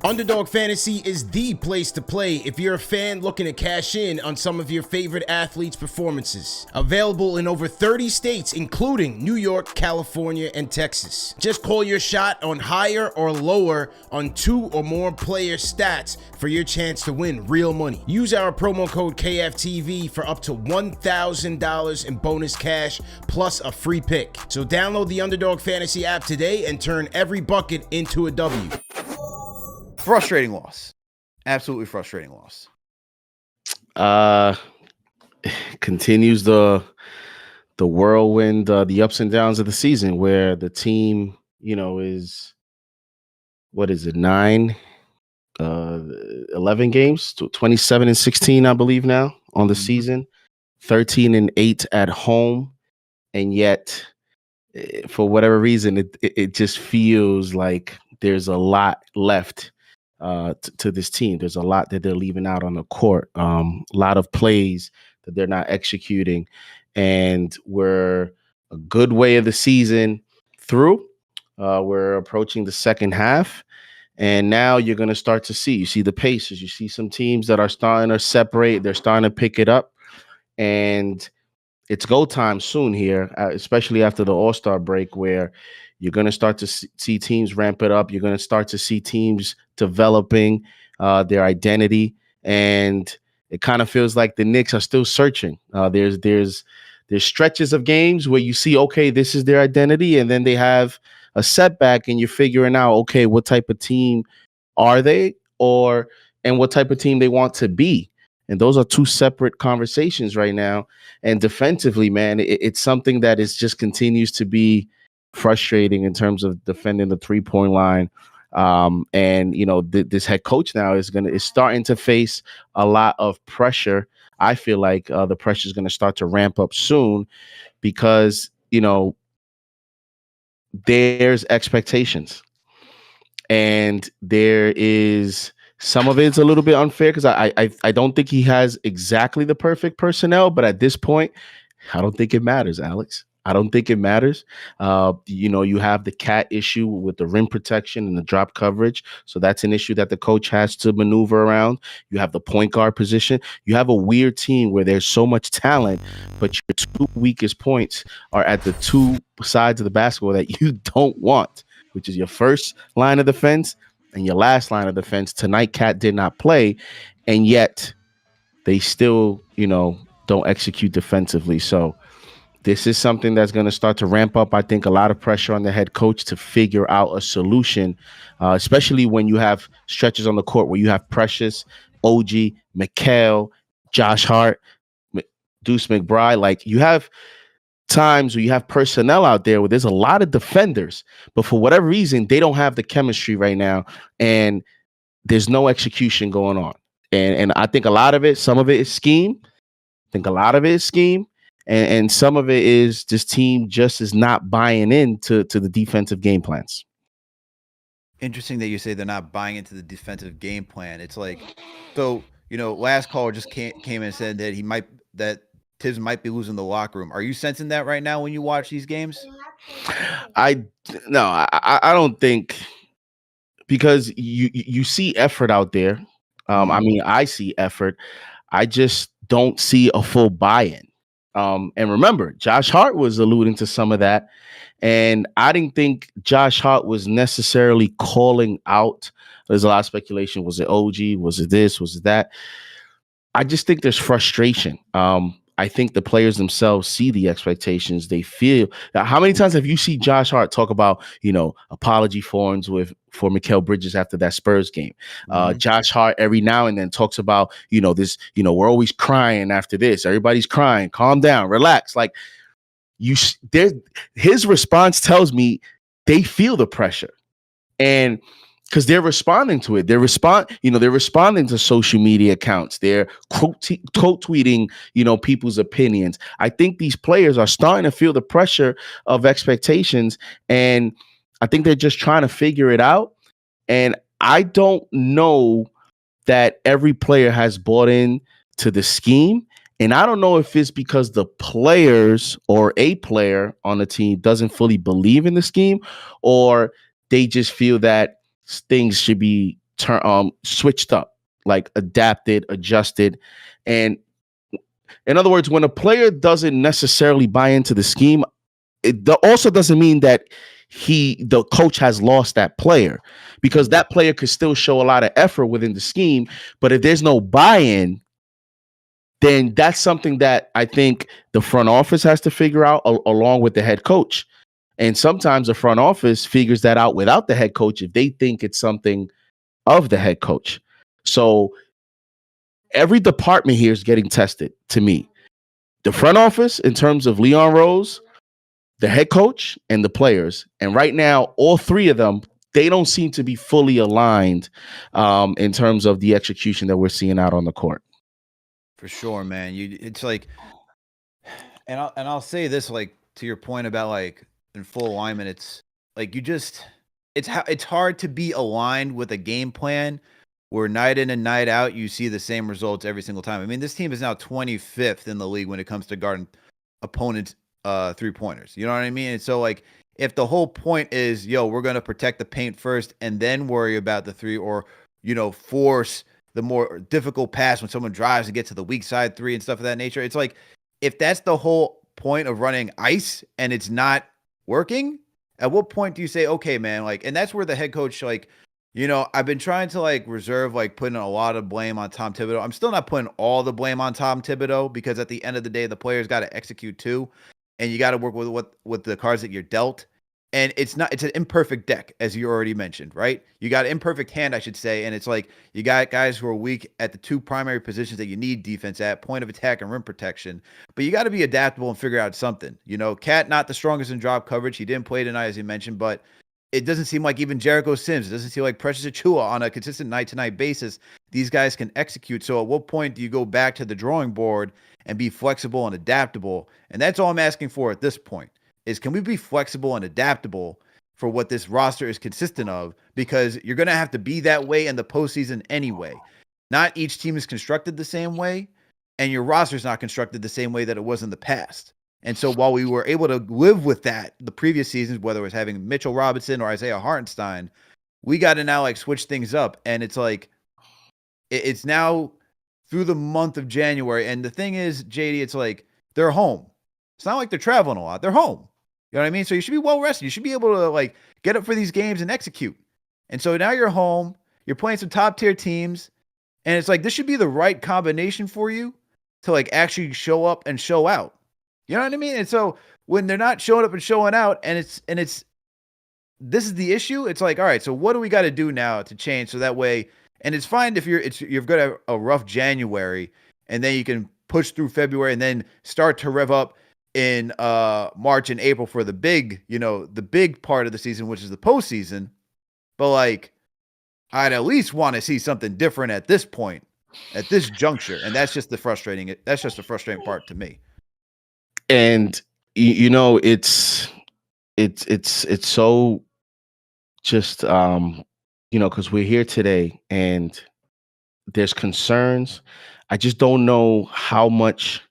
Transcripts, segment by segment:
Underdog Fantasy is the place to play if you're a fan looking to cash in on some of your favorite athletes' performances. Available in over 30 states, including New York, California, and Texas. Just call your shot on higher or lower on 2 or more player stats for your chance to win real money. Use our promo code KFTV for up to $1,000 in bonus cash plus a free pick. So download the Underdog Fantasy app today and turn every bucket into a W. Frustrating loss. Absolutely frustrating loss. Continues the whirlwind, the ups and downs of the season where the team, is, what is it, 11 games, 27-16, I believe now on the season, 13-8 at home. And yet, for whatever reason, it just feels like there's a lot left to this team. There's a lot that they're leaving out on the court. A lot of plays that they're not executing. And we're a good way of the season through. We're approaching the second half. And now you're going to start to see the paces. You see some teams that are starting to separate. They're starting to pick it up. And it's go time soon here, especially after the All-Star break, where you're going to start to see teams ramp it up. You're going to start to see teams developing their identity. And it kind of feels like the Knicks are still searching. There's stretches of games where you see, okay, this is their identity. And then they have a setback and you're figuring out, okay, what type of team are they and what type of team they want to be. And those are two separate conversations right now. And defensively, man, it's something that is just continues to be frustrating in terms of defending the 3-point line. This head coach now is starting to face a lot of pressure. I feel like the pressure is going to start to ramp up soon because, there's expectations. And there is some of it's a little bit unfair because I don't think he has exactly the perfect personnel, but at this point, I don't think it matters, Alex. I don't think it matters. You have the cat issue with the rim protection and the drop coverage. So that's an issue that the coach has to maneuver around. You have the point guard position. You have a weird team where there's so much talent, but your two weakest points are at the two sides of the basketball that you don't want, which is your first line of defense and your last line of defense. Tonight, Cat did not play, and yet they still, don't execute defensively. So this is something that's going to start to ramp up. I think a lot of pressure on the head coach to figure out a solution, especially when you have stretches on the court where you have Precious, OG, Mikal, Josh Hart, Deuce McBride. Like, you have times where you have personnel out there where there's a lot of defenders, but for whatever reason, they don't have the chemistry right now, and there's no execution going on. And I think some of it is scheme. I think a lot of it is scheme. And some of it is this team just is not buying into the defensive game plans. Interesting that you say they're not buying into the defensive game plan. It's like, so, last caller just came and said that Tibbs might be losing the locker room. Are you sensing that right now when you watch these games? I don't think, because you see effort out there. I see effort. I just don't see a full buy-in. And remember, Josh Hart was alluding to some of that. And I didn't think Josh Hart was necessarily calling out. There's a lot of speculation. Was it OG? Was it this? Was it that? I just think there's frustration. I think the players themselves see the expectations. They feel. Now, how many times have you seen Josh Hart talk about, apology forms for Mikal Bridges after that Spurs game? Josh Hart every now and then talks about, we're always crying after this. Everybody's crying. Calm down, relax. Like, his response tells me they feel the pressure, and because they're responding to it. They're responding to social media accounts. They're quote tweeting, people's opinions. I think these players are starting to feel the pressure of expectations, and I think they're just trying to figure it out. And I don't know that every player has bought in to the scheme. And I don't know if it's because the players or a player on the team doesn't fully believe in the scheme, or they just feel that things should be switched up, like adapted, adjusted. And in other words, when a player doesn't necessarily buy into the scheme, it also doesn't mean that the coach has lost that player, because that player could still show a lot of effort within the scheme. But if there's no buy-in, then that's something that I think the front office has to figure out along with the head coach. And sometimes the front office figures that out without the head coach if they think it's something of the head coach. So every department here is getting tested to me. The front office in terms of Leon Rose, the head coach, and the players. And right now, all three of them, they don't seem to be fully aligned in terms of the execution that we're seeing out on the court. For sure, man. It's like, and I'll say this, like, to your point about like in full alignment, it's like it's hard to be aligned with a game plan where night in and night out you see the same results every single time. I mean, this team is now 25th in the league when it comes to guarding opponents' 3-pointers. You know what I mean? And so, like, if the whole point is, we're going to protect the paint first and then worry about the three, or, force the more difficult pass when someone drives to get to the weak side three and stuff of that nature. It's like, if that's the whole point of running ice and it's not working, at what point do you say, okay, man, like, and that's where the head coach, like, I've been trying to like reserve, like putting a lot of blame on Tom Thibodeau. I'm still not putting all the blame on Tom Thibodeau, because at the end of the day, the players got to execute too. And you got to work with the cards that you're dealt. And it's an imperfect deck, as you already mentioned, right? You got an imperfect hand, I should say. And it's like, you got guys who are weak at the two primary positions that you need defense at, point of attack and rim protection. But you got to be adaptable and figure out something. Cat, not the strongest in drop coverage. He didn't play tonight, as you mentioned, but it doesn't seem like even Jericho Sims, it doesn't seem like Precious Achiuwa on a consistent night-to-night basis, these guys can execute. So at what point do you go back to the drawing board and be flexible and adaptable? And that's all I'm asking for at this point, is can we be flexible and adaptable for what this roster is consistent of? Because you're going to have to be that way in the postseason anyway. Not each team is constructed the same way, and your roster is not constructed the same way that it was in the past. And so while we were able to live with that the previous seasons, whether it was having Mitchell Robinson or Isaiah Hartenstein, we got to now like switch things up. And it's like, it's now through the month of January. And the thing is, JD, it's like, they're home. It's not like they're traveling a lot. They're home. You know what I mean? So you should be well rested. You should be able to like get up for these games and execute. And so now you're home, you're playing some top tier teams. And it's like, this should be the right combination for you to like actually show up and show out. You know what I mean? And so when they're not showing up and showing out, and it's this is the issue. It's like, all right, so what do we got to do now to change so that way? And it's fine if you've got a rough January, and then you can push through February and then start to rev up in March and April for the big part of the season, which is the postseason. But like, I'd at least want to see something different at this point, at this juncture, and that's just the frustrating part to me. And it's so just because we're here today and there's concerns. I just don't know how much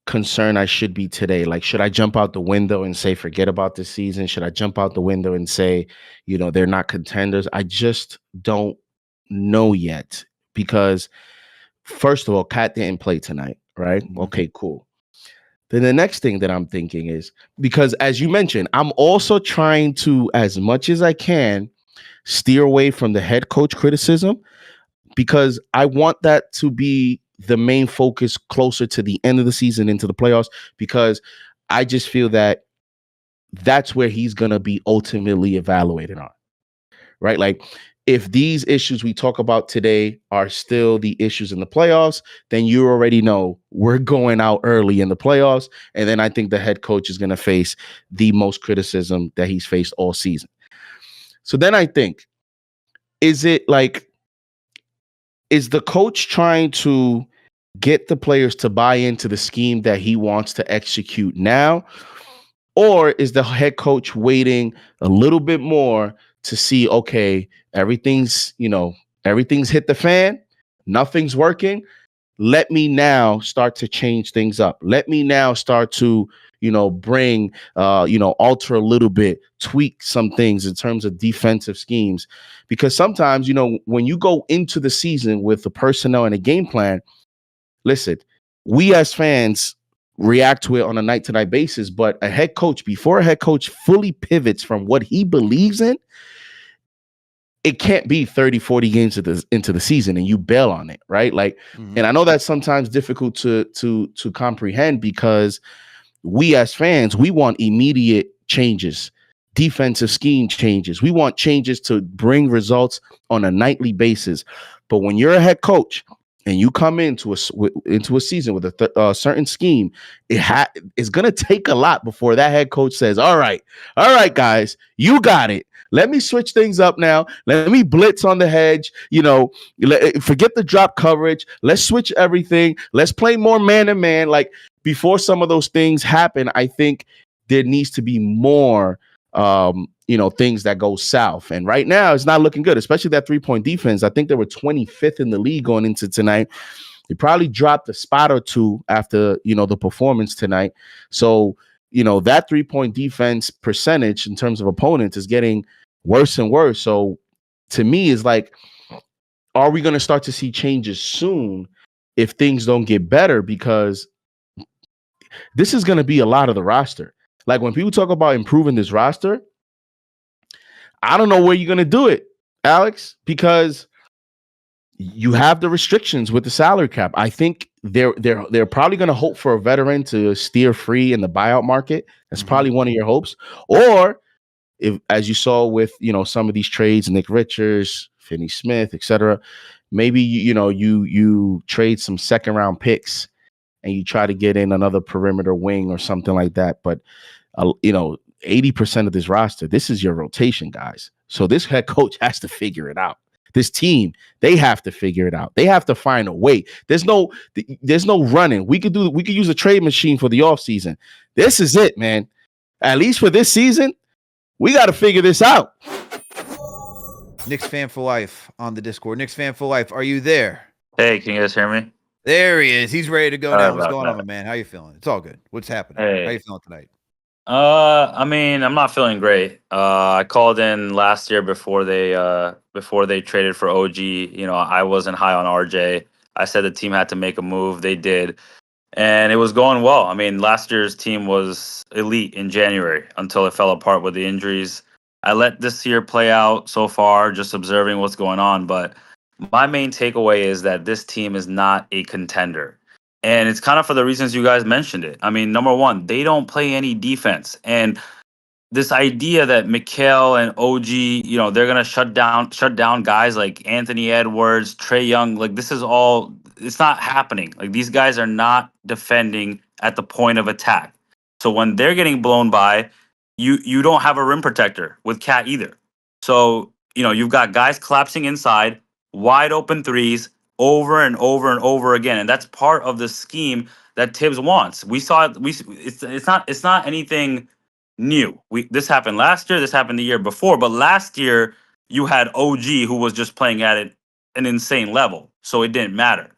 concern I should be today. Like, should I jump out the window and say forget about this season? Should I jump out the window and say they're not contenders? I just don't know yet, because first of all, Cat didn't play tonight, right? Mm-hmm. Okay, cool. Then the next thing that I'm thinking is, because as you mentioned, I'm also trying to, as much as I can, steer away from the head coach criticism, because I want that to be the main focus closer to the end of the season into the playoffs, because I just feel that that's where he's going to be ultimately evaluated on, right? Like, if these issues we talk about today are still the issues in the playoffs, then you already know we're going out early in the playoffs. And then I think the head coach is going to face the most criticism that he's faced all season. So then I think, is the coach trying to get the players to buy into the scheme that he wants to execute now? Or is the head coach waiting a little bit more to see, okay, everything's hit the fan, nothing's working. let me now start to change things up. Let me now start to, bring, alter a little bit, tweak some things in terms of defensive schemes. Because sometimes, when you go into the season with the personnel and a game plan, listen, we as fans react to it on a night-to-night basis, but before a head coach fully pivots from what he believes in, it can't be 30, 40 games into the season and you bail on it, right? Like, and I know that's sometimes difficult to comprehend because we as fans, we want immediate changes, defensive scheme changes. We want changes to bring results on a nightly basis. But when you're a head coach and you come into a season with a certain scheme, it's going to take a lot before that head coach says, all right, guys, you got it. Let me switch things up now. Let me blitz on the hedge. Forget the drop coverage. Let's switch everything. Let's play more man-to-man. Like, before some of those things happen, I think there needs to be more, things that go south. And right now, it's not looking good, especially that 3-point defense. I think they were 25th in the league going into tonight. They probably dropped a spot or two after, the performance tonight. So, that 3-point defense percentage in terms of opponents is getting worse and worse. So to me, it's like, are we going to start to see changes soon if things don't get better? Because this is going to be a lot of the roster. Like, when people talk about improving this roster, I don't know where you're going to do it, Alex, because you have the restrictions with the salary cap. I think they're probably going to hope for a veteran to steer free in the buyout market. That's probably one of your hopes. Or if, as you saw with, some of these trades, Nick Richards, Finney Smith, etc., maybe, you trade some second round picks and you try to get in another perimeter wing or something like that. But, 80% of this roster, this is your rotation, guys. So this head coach has to figure it out. This team, they have to figure it out. They have to find a way. There's no running. We could use a trade machine for the offseason. This is it, man. At least for this season, we got to figure this out. Knicks fan for life on the Discord. Knicks fan for life. Are you there? Hey, can you guys hear me? There he is. He's ready to go now. What's going on, my man? How you feeling? It's all good. What's happening? Hey. How you feeling tonight? I mean, I'm not feeling great. I called in last year before they traded for OG. I wasn't high on RJ. I said the team had to make a move. They did. And it was going well. I mean, last year's team was elite in January until it fell apart with the injuries. I let this year play out so far, just observing what's going on. But my main takeaway is that this team is not a contender. And it's kind of for the reasons you guys mentioned it. I mean, number one, they don't play any defense. And this idea that Mikal and OG, they're gonna shut down guys like Anthony Edwards, Trey Young, like this is all, it's not happening. Like, these guys are not defending at the point of attack. So when they're getting blown by, you don't have a rim protector with Cat either. So, you've got guys collapsing inside, wide open threes over and over and over again. And that's part of the scheme that Tibbs wants. We saw it, it's not anything new. This happened last year, this happened the year before, but last year you had OG who was just playing at an insane level, so it didn't matter.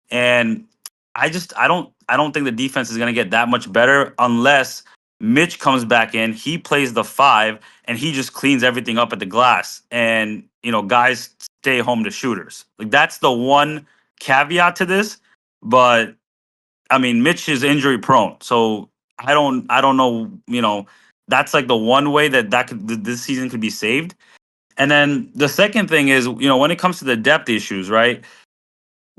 And I don't think the defense is going to get that much better unless Mitch comes back in, he plays the 5 and he just cleans everything up at the glass, and guys stay home to shooters. Like, that's the one caveat to this. But I mean, Mitch is injury prone, so I don't know, that's like the one way that this season could be saved. And then the second thing is, when it comes to the depth issues, right?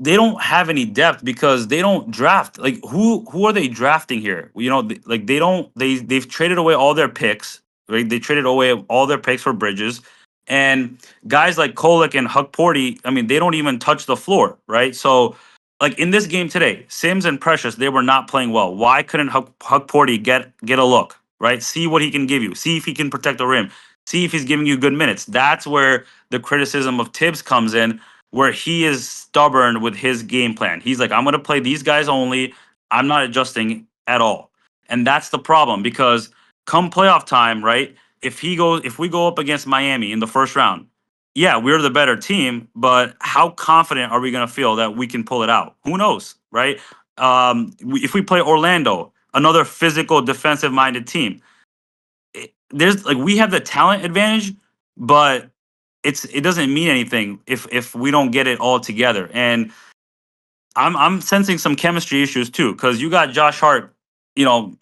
They don't have any depth because they don't draft. Like, who are they drafting here? They've traded away all their picks, right? They traded away all their picks for Bridges, and guys like Kolek and Huck Porty, I mean, they don't even touch the floor, right? So, like, in this game today, Sims and Precious, they were not playing well. Why couldn't Huck Porty get a look, right? See what he can give you. See if he can protect the rim. See if he's giving you good minutes. That's where the criticism of Tibbs comes in, where he is stubborn with his game plan. He's like, I'm going to play these guys only. I'm not adjusting at all. And that's the problem, because come playoff time, right? If we go up against Miami in the first round, yeah, we're the better team, but how confident are we going to feel that we can pull it out? Who knows, right? If we play Orlando, another physical, defensive-minded team, there's like we have the talent advantage, but it doesn't mean anything if we don't get it all together. And I'm sensing some chemistry issues too, because you got Josh Hart, you know,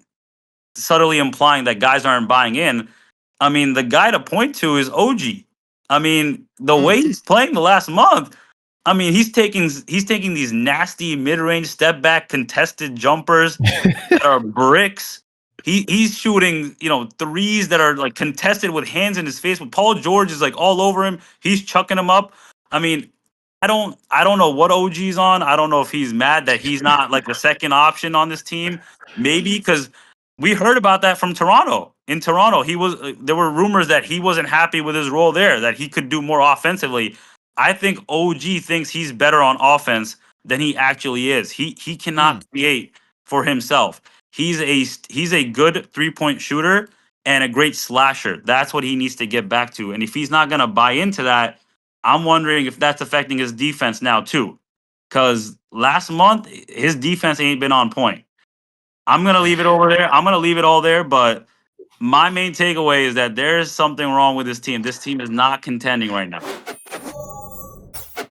subtly implying that guys aren't buying in. I mean, the guy to point to is OG. I mean, the way he's playing the last month, I mean, he's taking these nasty mid-range step back contested jumpers that are bricks. He's shooting, threes that are like contested with hands in his face. When Paul George is like all over him, he's chucking them up. I mean, I don't know what OG's on. I don't know if he's mad that he's not like the second option on this team. Maybe because we heard about that from Toronto. In Toronto, there were rumors that he wasn't happy with his role there, that he could do more offensively. I think OG thinks he's better on offense than he actually is. He cannot create for himself. He's a good 3-point shooter and a great slasher. That's what he needs to get back to. And if he's not going to buy into that, I'm wondering if that's affecting his defense now too. Because last month his defense ain't been on point. I'm gonna leave it over there. I'm gonna leave it all there. But my main takeaway is that there's something wrong with this team. This team is not contending right now.